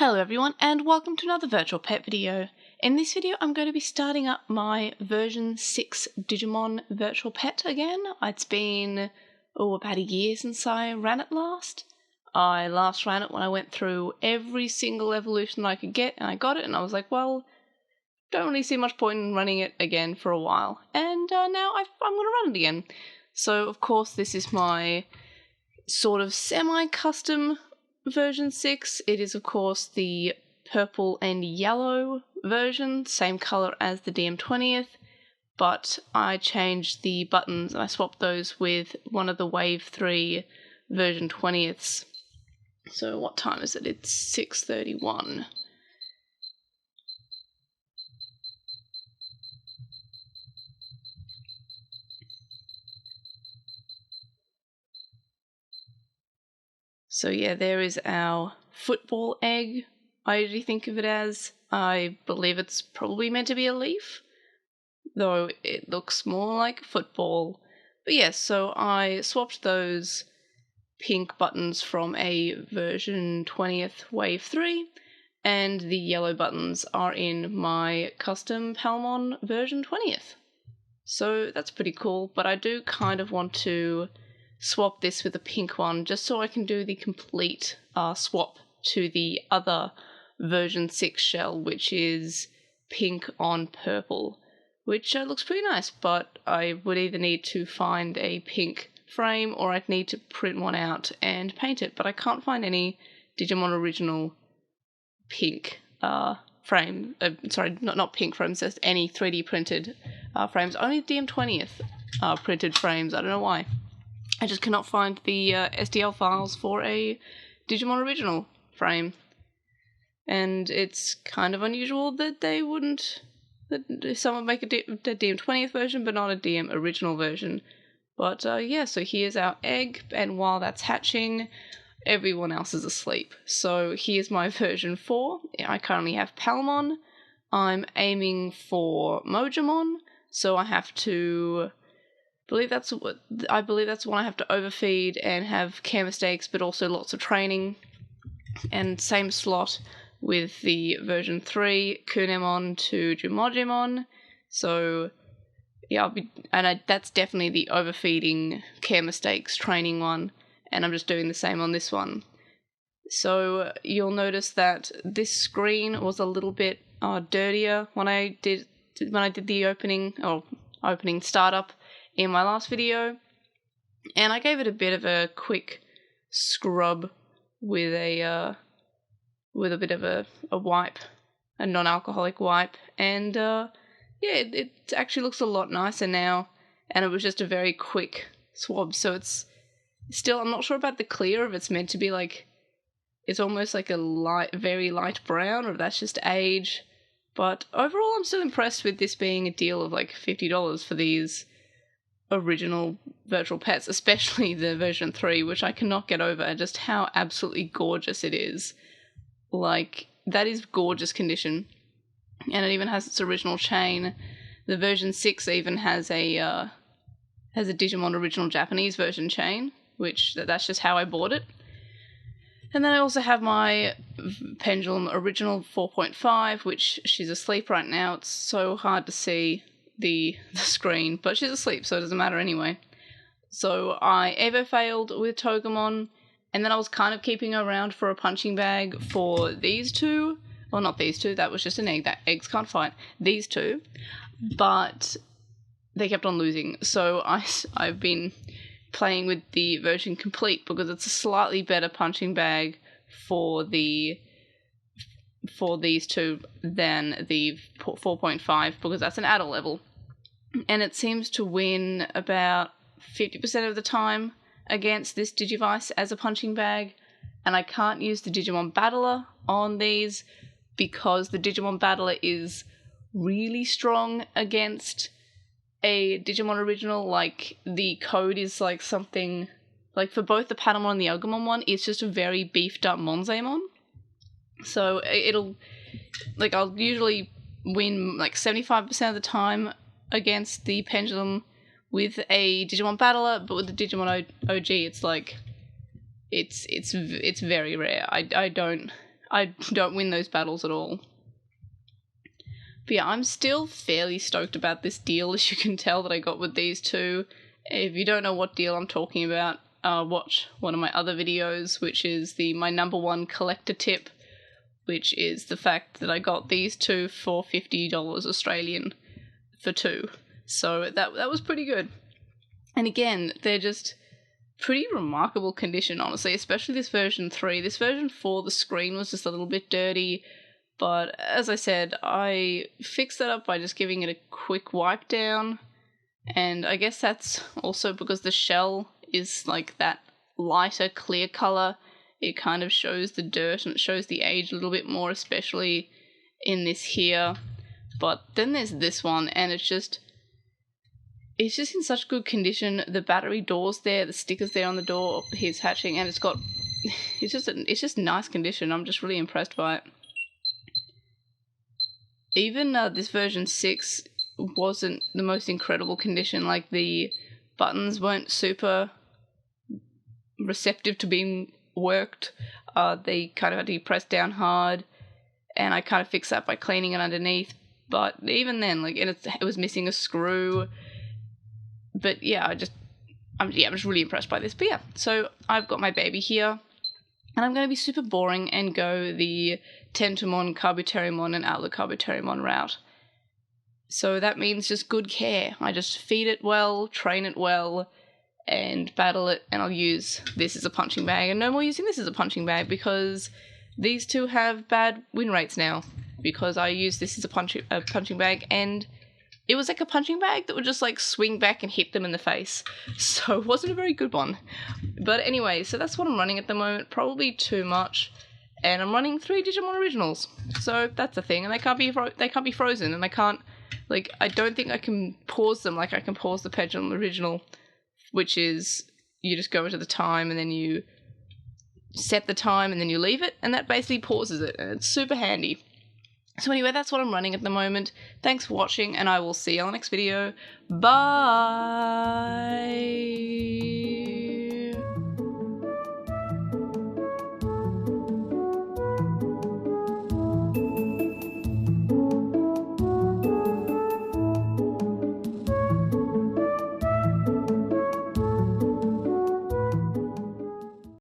Hello everyone and welcome to another virtual pet video. In this video I'm going to be starting up my version 6 Digimon virtual pet again. It's been about a year since I ran it last. I last ran it when I went through every single evolution I could get and I got it and I was like, well, don't really see much point in running it again for a while. And now I'm going to run it again. So of course this is my sort of semi-custom version 6. It is of course the purple and yellow version, same color as the DM20th, but I changed the buttons. I swapped those with one of the Wave 3 version 20ths. So what time is it? It's 6:31. So yeah, there is our football egg. I usually think of it as. I believe it's probably meant to be a leaf, though it looks more like football. But yes, so I swapped those pink buttons from a version 20th Wave 3, and the yellow buttons are in my custom Palmon version 20th. So that's pretty cool, but I do kind of want to swap this with a pink one just so I can do the complete swap to the other version 6 shell, which is pink on purple, which looks pretty nice, but I would either need to find a pink frame or I'd need to print one out and paint it, but I can't find any Digimon original pink frame, sorry, not pink frames, just any 3D printed frames, only DM20th printed frames. I don't know why. I just cannot find the STL files for a Digimon original frame. And it's kind of unusual that they wouldn't, that someone make a DM20th version but not a DM original version. But yeah, so here's our egg, and while that's hatching, everyone else is asleep. So here's my version 4. I currently have Palmon. I'm aiming for Mojamon, so I have to... I believe that's the one I have to overfeed and have care mistakes, but also lots of training. And same slot with the version 3 Kunemon to Jumojimon. So yeah, that's definitely the overfeeding care mistakes training one, and I'm just doing the same on this one. So you'll notice that this screen was a little bit dirtier when I did the opening startup in my last video, and I gave it a bit of a quick scrub with a bit of a wipe, a non-alcoholic wipe, and yeah, it actually looks a lot nicer now, and it was just a very quick swab. So it's still, I'm not sure about the clear, if it's meant to be like, it's almost like a very light brown, or if that's just age, but overall I'm still impressed with this being a deal of like $50 for these original virtual pets, especially the version 3, which I cannot get over just how absolutely gorgeous it is. Like, that is gorgeous condition, and it even has its original chain. The version 6 even has a Digimon original Japanese version chain, which that's just how I bought it. And then I also have my Pendulum original 4.5, which she's asleep right now. It's so hard to see the screen, but she's asleep, so it doesn't matter anyway. So I evo failed with Togemon, and then I was kind of keeping her around for a punching bag for these two. Well, not these two, that was just an egg. That eggs can't fight. These two. But they kept on losing, so I've been playing with the version complete because it's a slightly better punching bag for these two than the 4.5, because that's an adult level. And it seems to win about 50% of the time against this Digivice as a punching bag, and I can't use the Digimon Battler on these because the Digimon Battler is really strong against a Digimon original. Like, the code is like something, like for both the Patamon and the Agumon one, it's just a very beefed up Monzaemon. So it'll, like, I'll usually win like 75% of the time against the Pendulum with a Digimon Battler, but with the Digimon OG, it's like, it's very rare. I don't win those battles at all. But yeah, I'm still fairly stoked about this deal, as you can tell that I got with these two. If you don't know what deal I'm talking about, watch one of my other videos, which is my number one collector tip, which is the fact that I got these two for $50 Australian for two. So that was pretty good. And again, they're just pretty remarkable condition, honestly, especially this version 3. This version 4, the screen was just a little bit dirty, but as I said, I fixed that up by just giving it a quick wipe down, and I guess that's also because the shell is like that lighter clear colour. It kind of shows the dirt and it shows the age a little bit more, especially in this here. But then there's this one, and it's just in such good condition. The battery door's there, the sticker's there on the door, he's hatching, and it's just nice condition. I'm just really impressed by it. Even this version 6 wasn't the most incredible condition. Like, the buttons weren't super receptive to being worked. They kind of had to be pressed down hard, and I kind of fixed that by cleaning it underneath. But even then, like, it was missing a screw. But yeah, I'm just really impressed by this. But yeah, so I've got my baby here, and I'm going to be super boring and go the Tentomon, Kabuterimon, and Outlook Kabuterimon route. So that means just good care. I just feed it well, train it well, and battle it, and I'll use this as a punching bag, and no more using this as a punching bag, because these two have bad win rates now, because I used this as a punching bag, and it was like a punching bag that would just like swing back and hit them in the face, so it wasn't a very good one. But anyway, so that's what I'm running at the moment, probably too much, and I'm running 3 Digimon originals, so that's the thing, and they can't be frozen, and I don't think I can pause them like I can pause the Pendulum original, which is you just go into the time and then you set the time and then you leave it, and that basically pauses it, and it's super handy. So anyway, that's what I'm running at the moment. Thanks for watching, and I will see you on the next video. Bye!